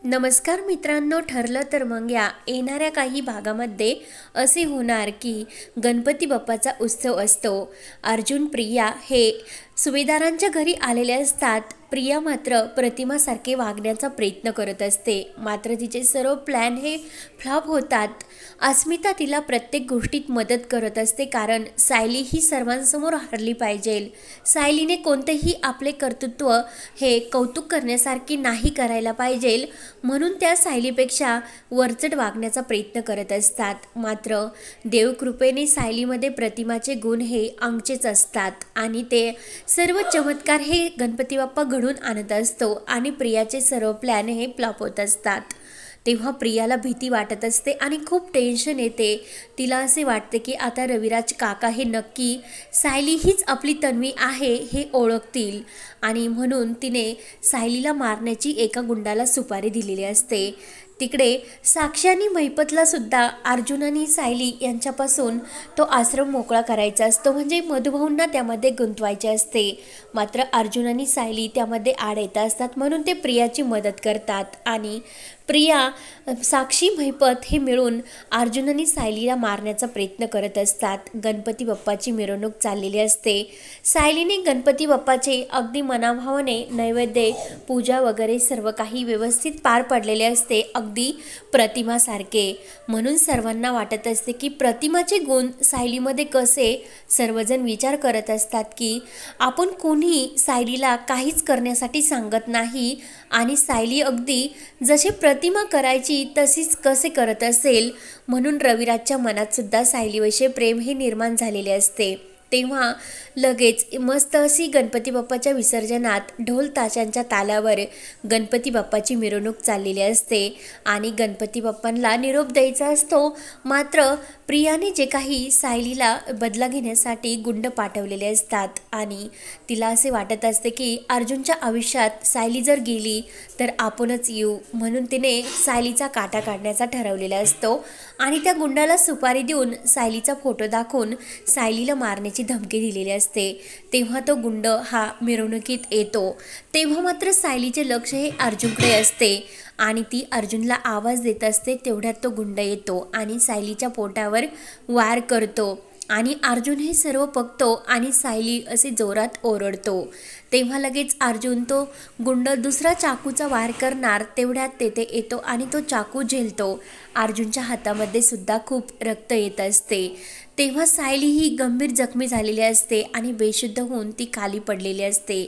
नमस्कार मित्रांनो, ठरलं तर मग या येणाऱ्या काही भागामध्ये असे होणार की गणपती बाप्पाचा उत्सव असतो। अर्जुन प्रिया हे सुभेदारांच्या घरी आलेले असतात। प्रिया मात्र प्रतिमासारखे वागण्याचा प्रयत्न करत असते, मात्र तिचे सर्व प्लॅन हे फ्लॉप होतात। अस्मिता तिला प्रत्येक गोष्टीत मदत करत असते, कारण सायली ही सर्वांसमोर हरली पाहिजे। सायलीने कोणतेही आपले कर्तृत्व हे कौतुक करण्यासारखे नाही करायला पाहिजे, म्हणून त्या सायलीपेक्षा वरचढ वागण्याचा प्रयत्न करत असतात। मात्र देवकृपेने सायलीमध्ये प्रतिमाचे गुण हे अंगचेच असतात आणि ते सर्व चमत्कार हे गणपती बाप्पा घडून आणत असतो आणि प्रियाचे सर्व प्लॅन हे फ्लॉप होत असतात। तेव्हा प्रियाला भीती वाटत असते आणि खूप टेन्शन येते। तिला असे वाटते की आता रविराज काका हे नक्की सायली हीच आपली तन्वी आहे हे ओळखतील आणि म्हणून तिने सायलीला मारण्याची एका गुंडाला सुपारी दिलेली असते। तिकडे साक्षी आणि महिपतला सुद्धा अर्जुन आणि सायली यांच्यापासून तो आश्रम मोकळा करायचा असतो, म्हणजे मधुभाऊंना त्यामध्ये गुंतवायचे असते। मात्र अर्जुन आणि सायली त्यामध्ये आड येत असतात, म्हणून ते प्रियाची मदत करतात आणि प्रिया, साक्षी, महिपत हे मिळून अर्जुन आणि सायलीला मारण्याचा प्रयत्न करत असतात। गणपती बाप्पाची मिरवणूक चाललेली असते। सायलीने गणपती बाप्पाचे अगदी मनाभावाने नैवेद्य, पूजा वगैरे सर्व काही व्यवस्थित पार पडलेले असते, अगदी प्रतिमासारखे। म्हणून सर्वांना वाटत असते की प्रतिमाचे गुण सायलीमध्ये कसे। सर्वजण विचार करत असतात की आपण कोणी सायलीला काहीच करण्यासाठी सांगत नाही आणि सायली अगदी जसे प्रतिमा करायची तशीच कसे करत असेल, म्हणून रविराजच्या मनात सुद्धा सायलीविषयी प्रेम हे निर्माण झालेले असते। तेव्हा लगेच मस्त अशी गणपती बाप्पाच्या विसर्जनात ढोल ताशांच्या तालावर गणपती बाप्पाची मिरवणूक चाललेली असते आणि गणपती बाप्पांना निरोप द्यायचा असतो। मात्र प्रियाने जे काही सायलीला बदला घेण्यासाठी गुंड पाठवलेले असतात आणि तिला असे वाटत असते की अर्जुनच्या आयुष्यात सायली जर गेली तर आपणच येऊ, म्हणून तिने सायलीचा काटा काढण्याचा ठरवलेला असतो आणि त्या गुंडाला सुपारी देऊन सायलीचा फोटो दाखवून सायलीला मारण्याची धमकी दिलेली असते। तेव्हा तो गुंड हा मिरवणुकीत येतो। तेव्हा मात्र सायलीचे लक्ष हे अर्जुनकडे असते आणि ती अर्जुनला आवाज देत असते। तेवढ्यात तो गुंड येतो आणि सायलीच्या पोटावर वार करतो आणि अर्जुन हे सर्व बघतो आणि सायली असे जोरात ओरडतो। तेव्हा लगेच अर्जुन तो गुंड दुसरा चाकूचा वार करणार, तेवढ्यात तेथे येतो आणि तो चाकू झेलतो। अर्जुनच्या हातामध्ये सुद्धा खूप रक्त येत असते। तेव्हा सायली ही गंभीर जखमी झालेली असते आणि बेशुद्ध होऊन ती खाली पडलेली असते।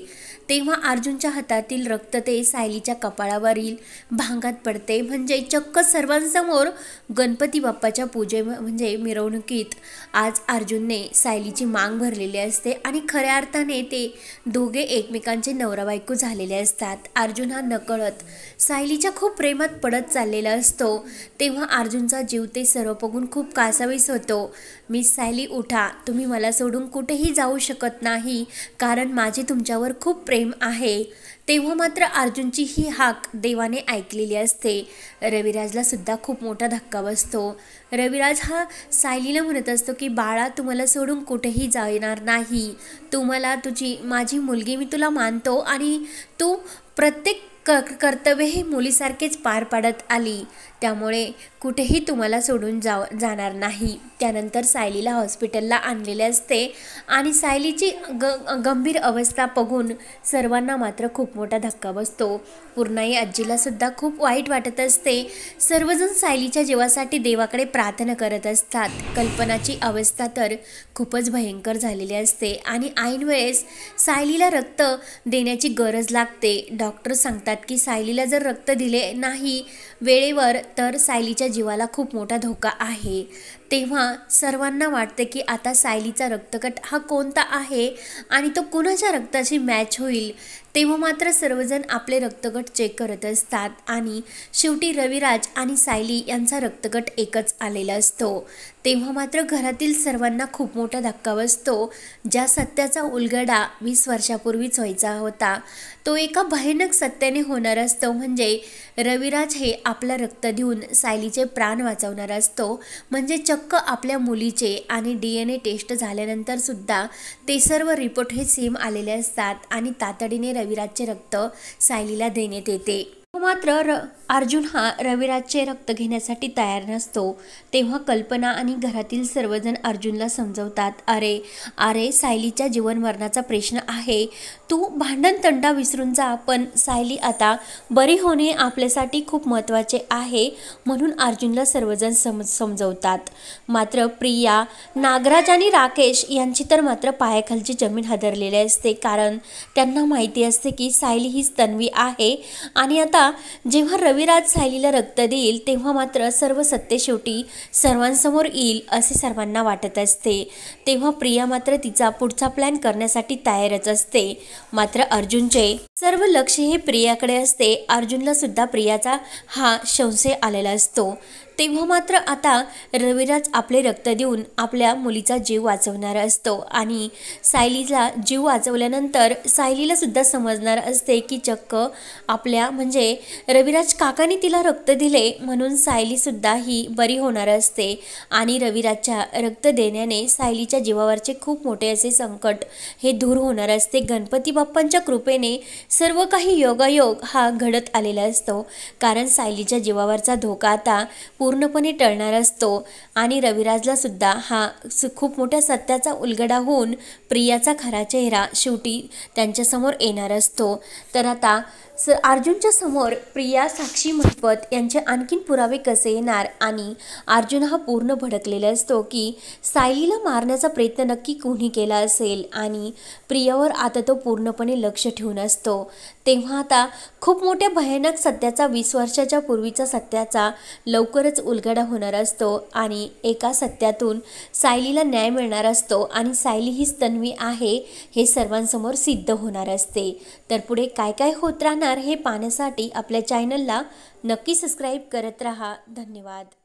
तेव्हा अर्जुनच्या हातातील रक्त ते सायलीच्या कपाळावरील भांगात पडते, म्हणजे चक्क सर्वांसमोर गणपती बाप्पाच्या पूजे म्हणजे मिरवणुकीत आज अर्जुनने सायलीची मांग भरलेली असते आणि खऱ्या अर्थाने ते दोघे एकमेकांचे नवरा बायको झालेले असतात। अर्जुन हा नकळत सायलीच्या खूप प्रेमात पडत चाललेला असतो। तेव्हा अर्जुनचा जीव ते सर्व बघून खूप कासावीस होतो। मिस सायली, उठा, तुम्ही मला सोडून कुठेही जाऊ शकत नाही, कारण माझे तुमच्यावर खूप प्रेम आहे। तेव्हा मात्र अर्जुनची ही हाक देवाने ऐकलेली असते। रविराजला सुद्धा खूप मोठा धक्का बसतो। रविराज हा सायलीला म्हणत असतो की बाळा, तुम्हाला सोडून कुठेही जाणार नाही, तुम्हाला माझी मुलगी मी तुला मानतो आणि तू प्रत्येक कर्तव्य हे मुलीसारखेच पार पाडत आली, त्यामुळे कुठेही तुम्हाला सोडून जाणार नाही। त्यानंतर सायलीला हॉस्पिटलला आणलेले असते आणि सायलीची गंभीर अवस्था बघून सर्वांना मात्र खूप मोठा धक्का बसतो। पूर्णाई आजीला सुद्धा खूप वाईट वाटत असते। सर्वजण सायलीच्या जीवासाठी देवाकडे प्रार्थना करत असतात। कल्पनाची अवस्था तर खूपच भयंकर झालेली असते आणि ऐन वेळेस सायलीला रक्त देण्याची गरज लागते। डॉक्टर सांगतात की सायलीला जर रक्त दिले नाही वेळेवर तर सायलीच्या जीवाला खूप मोठा धोका आहे। तेव्हा सर्वांना वाटते की आता सायलीचा रक्तगट हा कोणता आहे आणि तो कुणाच्या रक्ताशी मॅच होईल। तेव्हा मात्र सर्वजण आपले रक्तगट चेक करत असतात आणि शेवटी रविराज आणि सायली यांचा रक्तगट एकच आलेला असतो। तेव्हा मात्र घरातील सर्वांना खूप मोठा धक्का बसतो। ज्या सत्याचा उलगडा 20 वर्षापूर्वीच व्हायचा होता, तो एका भयानक सत्याने होणार असतो, म्हणजे रविराज हे आपलं रक्त देऊन सायलीचे प्राण वाचवणार असतो, म्हणजे चक्क आपल्या मुलीचे। आणि DNA टेस्ट झाल्यानंतर सुद्धा ते सर्व रिपोर्ट हे सेम आलेले असतात आणि तातडीने रविराजचे रक्त सायलीला देण्यात येते। मात्र अर्जुन हा रविराजचे रक्त घेण्यासाठी तयार नसतो। तेव्हा कल्पना आणि घरातील सर्वजण अर्जुनला समजवतात, अरे अरे सायलीच्या जीवन मरणाचा प्रश्न आहे, तू भांडण तंटा विसरून जा। पण सायली आता बरी होणे आपल्यासाठी खूप महत्त्वाचे आहे, म्हणून अर्जुनला सर्वजण समजवतात। मात्र प्रिया, नागराज आणि राकेश यांची तर मात्र पायाखालची जमीन हादरलेली असते, कारण त्यांना माहिती असते की सायली हीच तन्वी आहे आणि आता जेव्हा रविराज सायलीला रक्त देईल तेव्हा मात्र सर्व सत्य शेवटी सर्वांसमोर येईल असे सर्वांना वाटत असते। तेव्हा प्रिया मात्र तिचा पुढचा प्लॅन करण्यासाठी तयारच असते। मात्र अर्जुनचे सर्व लक्ष हे प्रियाकडे असते। अर्जुनला सुद्धा प्रियाचा हा संशय आलेला असतो। तेव्हा मात्र आता रविराज आपले रक्त देऊन आपल्या मुलीचा जीव वाचवणार असतो आणि सायलीचा जीव वाचवल्यानंतर सायलीला सुद्धा समजणार असते की चक्क आपल्या म्हणजे रविराज काकाने तिला रक्त दिले म्हणून सायली सुद्धा ही बरी होणार असते आणि रविराजच्या रक्त देण्याने सायलीच्या जीवावरचे खूप मोठे असे संकट हे दूर होणार असते। गणपती बाप्पांच्या कृपेने सर्व काही योगायोग हा घडत आलेला असतो, कारण सायलीच्या जीवावरचा धोका आता पूर्णपणे टळणार असतो आणि रविराजला सुद्धा हा खूप मोठ्या सत्याचा उलगडा होऊन प्रियाचा खरा चेहरा शेवटी त्यांच्यासमोर येणार असतो। तर आता अर्जुनच्या समोर प्रिया, साक्षी महत्वत यांचे आणखीन पुरावे कसे येणार आणि अर्जुन हा पूर्ण भडकलेला असतो की सायलीला मारण्याचा प्रयत्न नक्की कोणी केला असेल आणि प्रियावर आता तो पूर्णपणे लक्ष ठेवून असतो। तेव्हा आता खूप मोठ्या भयानक सत्याचा 20 वर्षाच्या पूर्वीचा सत्याचा लवकरच उलगडा होणार असतो आणि एका सत्यातून सायलीला न्याय मिळणार असतो आणि सायली हीच तन्वी आहे हे सर्वांसमोर सिद्ध होणार असते। तर पुढे काय काय होत राहणार हे पाहण्यासाठी आपल्या चॅनलला नक्की सबस्क्राईब करत राहा। धन्यवाद।